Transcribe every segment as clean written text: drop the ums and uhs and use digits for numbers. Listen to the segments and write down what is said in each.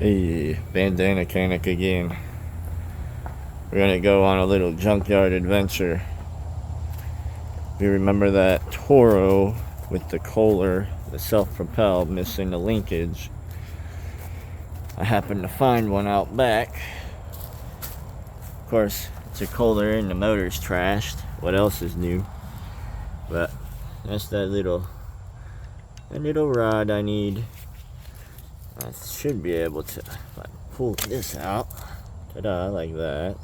Hey, bandana mechanic again. We're gonna go on a little junkyard adventure. We remember that Toro with the kohler, the self-propelled, missing the linkage. I happened to find one out back. Of course, it's a kohler and the motor's trashed. What else is new? But that's that little rod I need. I should be able to, if I pull this out, ta-da, like that.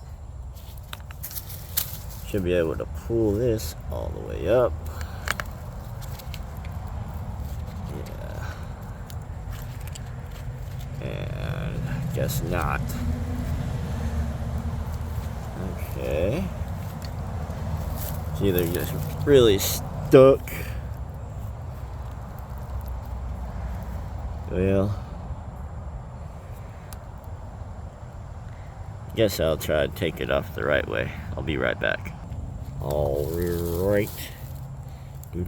Should be able to pull this all the way up. Yeah. And guess not. Okay. It's either just really stuck. Well, guess I'll try to take it off the right way. I'll be right back. Alright. Let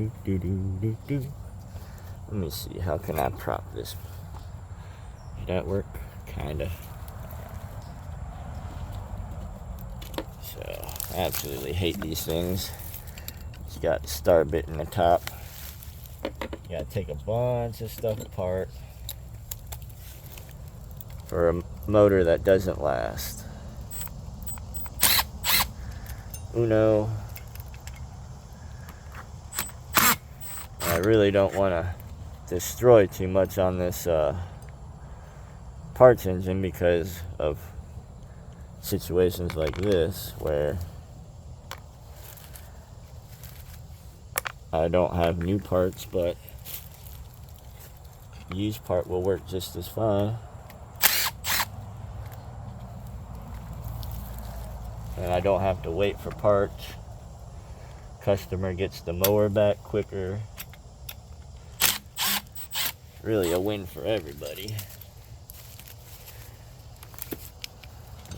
me see, how can I prop this? Did that work? Kinda. So, I absolutely hate these things. It's got the star bit in the top. You gotta take a bunch of stuff apart for a motor that doesn't last. Uno. I really don't want to destroy too much on this parts engine because of situations like this where I don't have new parts, but used part will work just as fine. And I don't have to wait for parts. Customer gets the mower back quicker. Really a win for everybody.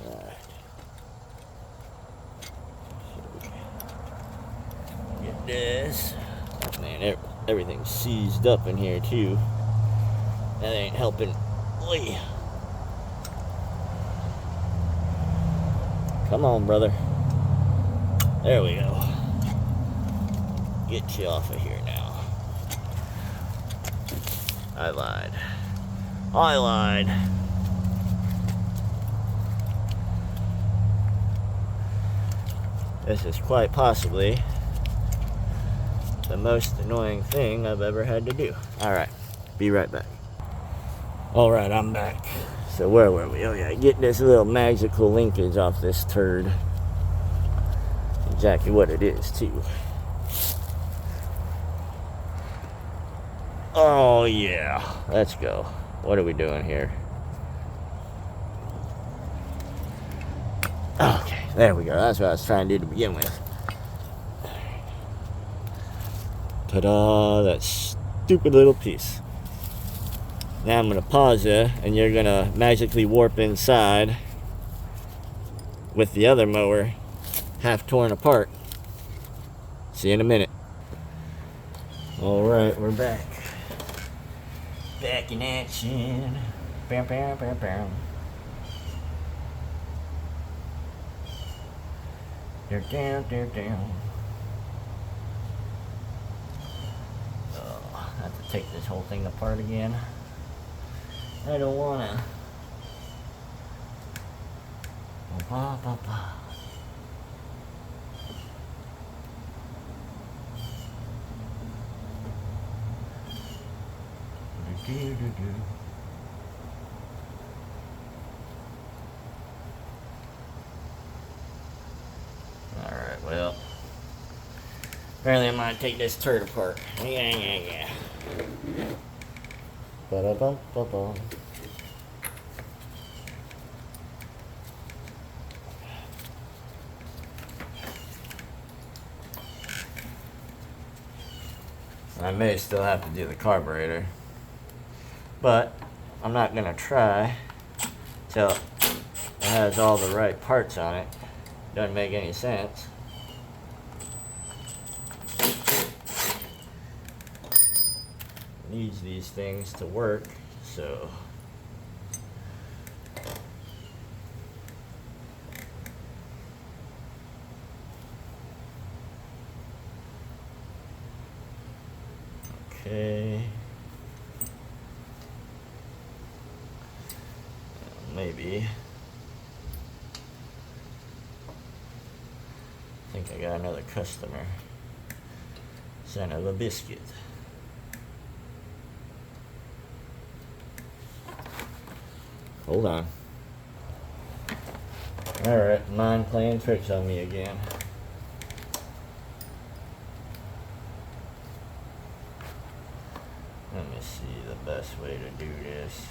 Alright. Get this. Oh man, everything's seized up in here too. That ain't helping. Oy. Come on, brother. There we go. Get you off of here now. I lied. This is quite possibly the most annoying thing I've ever had to do. Alright, be right back. Alright, I'm back. So where were we? Oh yeah, get this little magical linkage off this turd. Exactly what it is, too. Oh yeah, let's go. What are we doing here? Okay, there we go. That's what I was trying to do to begin with. Ta-da, that stupid little piece. Now I'm going to pause you, and you're going to magically warp inside with the other mower half torn apart. See you in a minute. Alright, we're back. Back in action. Bam, bam, bam, bam. Down, down, down. Oh, I have to take this whole thing apart again. I don't wanna. Ba, ba, ba. Do, do, do. Alright, well. Apparently I'm gonna take this turd apart. Yeah. Ba-da-bum-ba-bum. I may still have to do the carburetor, but I'm not gonna try till it has all the right parts on it. Doesn't make any sense. Needs these things to work, so maybe. I think I got another customer. Son of a biscuit. Hold on. Alright, mind playing tricks on me again. Let me see the best way to do this.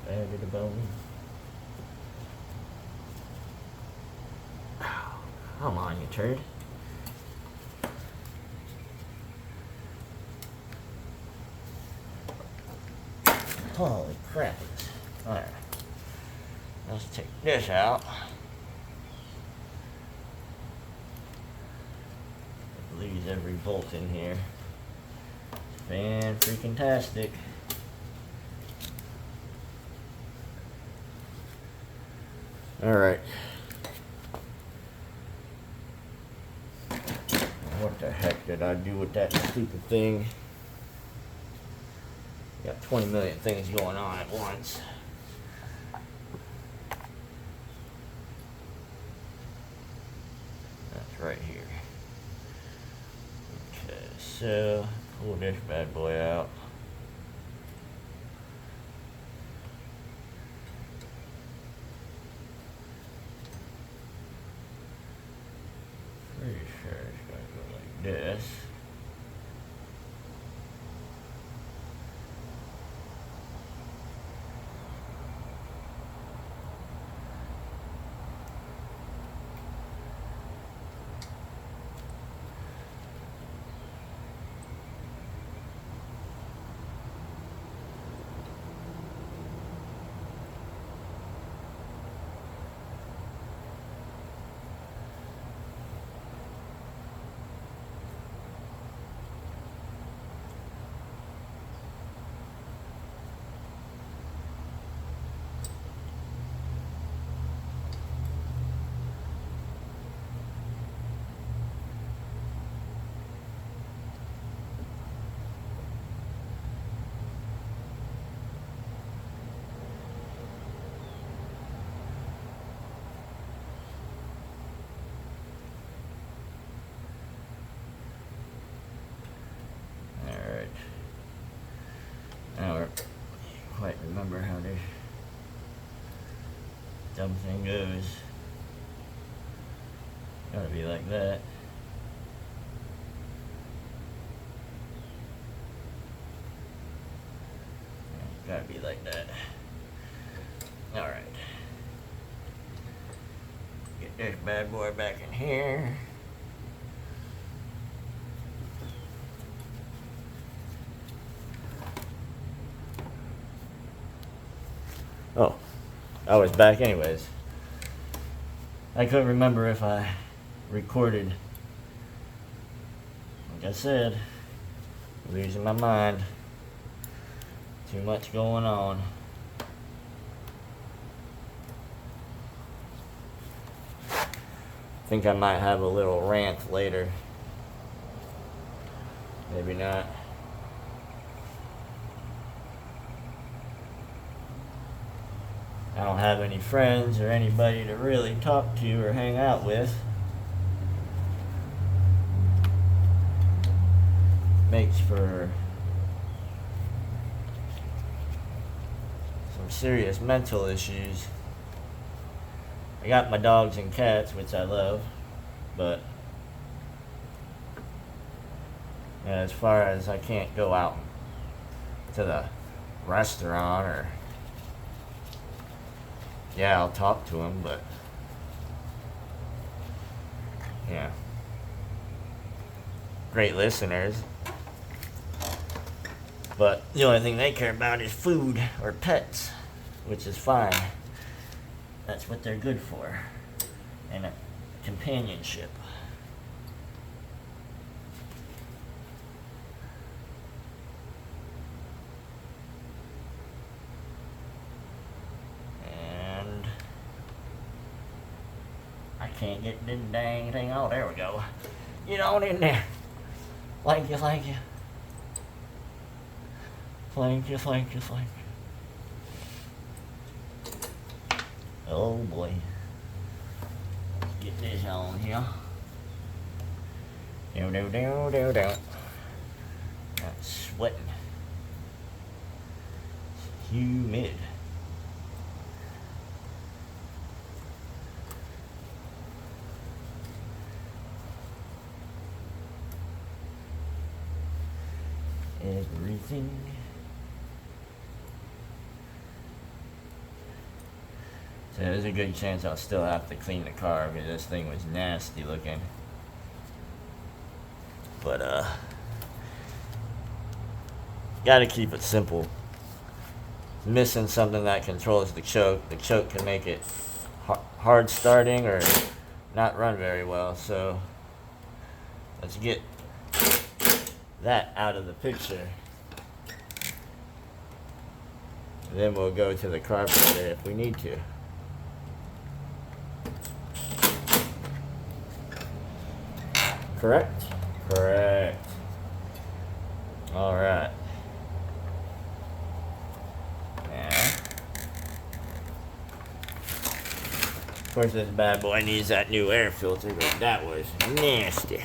Added about me. Come on, you turd. Holy crap. Alright. Let's take this out. It leaves every bolt in here. Fan-freaking-tastic. Alright. What the heck did I do with that stupid thing? Got 20 million things going on at once. That's right here. Okay, so pull this bad boy out. Pretty sure it's gonna go like this. I don't quite remember how this dumb thing goes. Gotta be like that. Gotta be like that. Alright. Get this bad boy back in here. Oh, I was back anyways. I couldn't remember if I recorded. Like I said, losing my mind. Too much going on. Think I might have a little rant later. Maybe not. I don't have any friends or anybody to really talk to or hang out with. Makes for some serious mental issues. I got my dogs and cats, which I love, but as far as I can't go out to the restaurant or yeah, I'll talk to them, but yeah, great listeners, but the only thing they care about is food or pets, which is fine. That's what they're good for, and a companionship. can't get this dang thing. Oh, there we go. Get on in there. Thank you, thank you. Thank you, thank you, thank you. Oh boy. Get this on here. Do. That's sweating. It's humid. Everything. So there's a good chance I'll still have to clean the car because this thing was nasty looking. But gotta keep it simple. Missing something that controls the choke. The choke can make it hard starting or not run very well. So let's get that out of the picture. Then we'll go to the carburetor if we need to. Correct? Correct. Alright. Yeah. Of course, this bad boy needs that new air filter, but that was nasty.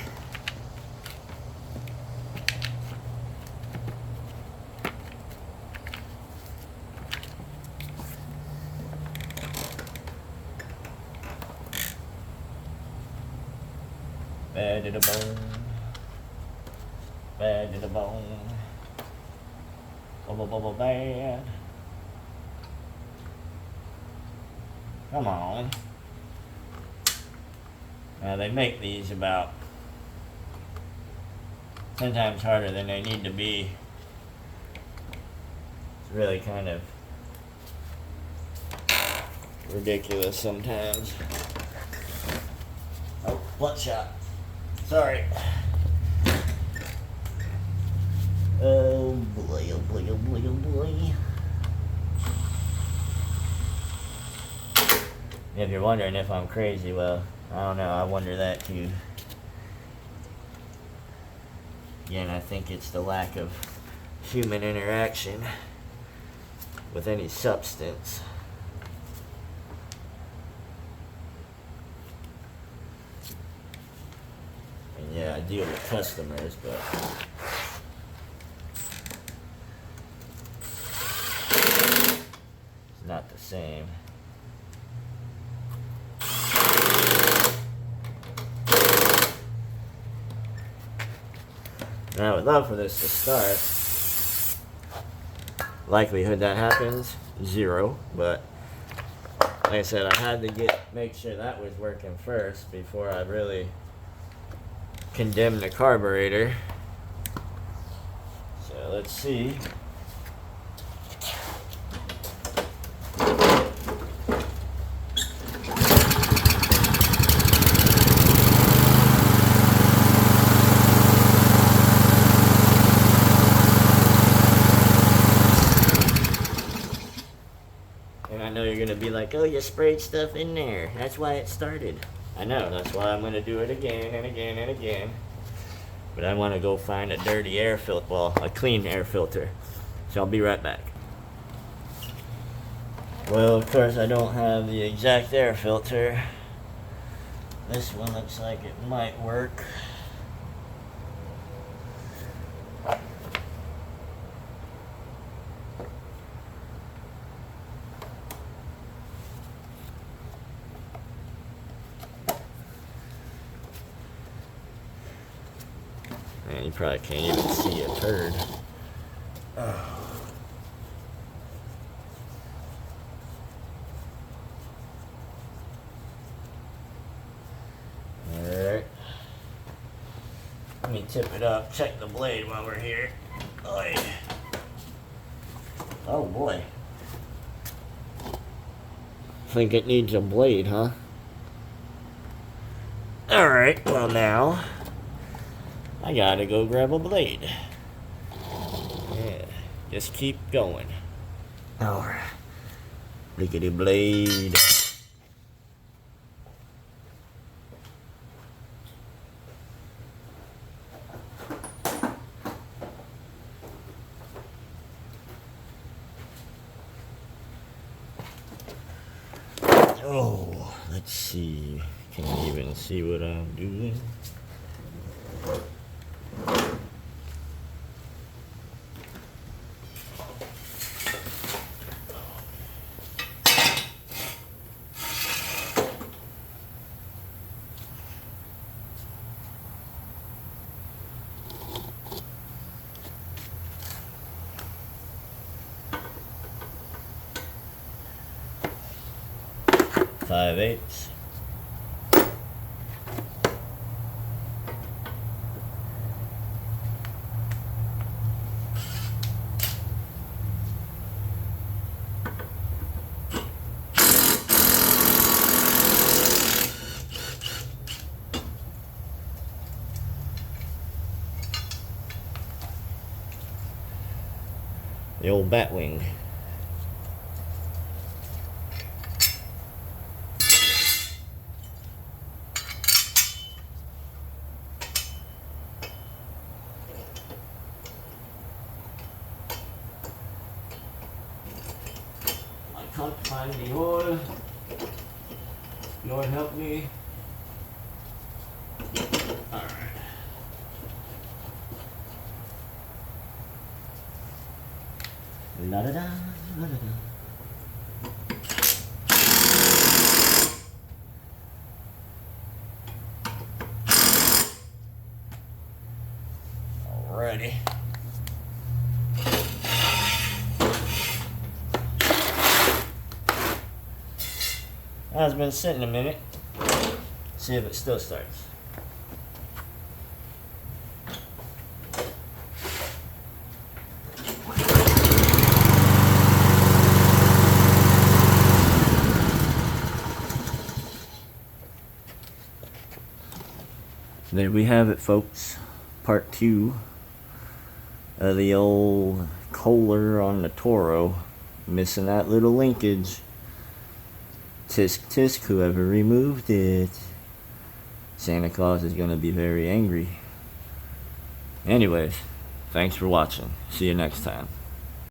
Bad to the bone. Bad to the bone. Bad. Come on. Now they make these about 10 times harder than they need to be. It's really kind of ridiculous sometimes. Oh, bloodshot. Sorry. Oh boy, oh boy, oh boy, oh boy. If you're wondering if I'm crazy, well, I don't know, I wonder that too. Again, I think it's the lack of human interaction with any substance. And yeah, I deal with customers, but it's not the same. And I would love for this to start. Likelihood that happens, 0. But like I said, I had to make sure that was working first before I really condemn the carburetor. So let's see. I know you're gonna be like, oh, you sprayed stuff in there. That's why it started. I know, that's why I'm gonna do it again and again and again. But I wanna go find a dirty air filter, well, a clean air filter. So I'll be right back. Well, of course, I don't have the exact air filter. This one looks like it might work. Man, you probably can't even see a turd. Oh. Alright. Let me tip it up, check the blade while we're here. Oy. Oh boy. Think it needs a blade, huh? Alright, well now I gotta go grab a blade. Yeah, just keep going. Alright. Look at the blade. Oh, let's see. Can you even see what I'm doing? Five eighths. The old bat wing. I can't find the oil. Lord help me. Alright. La da da, la da da. Alrighty. It's been sitting a minute. See if it still starts. There we have it, folks. Part 2 of the old Kohler on the Toro. Missing that little linkage. Tisk tisk, whoever removed it. Santa Claus is gonna be very angry. Anyways, thanks for watching. See you next time.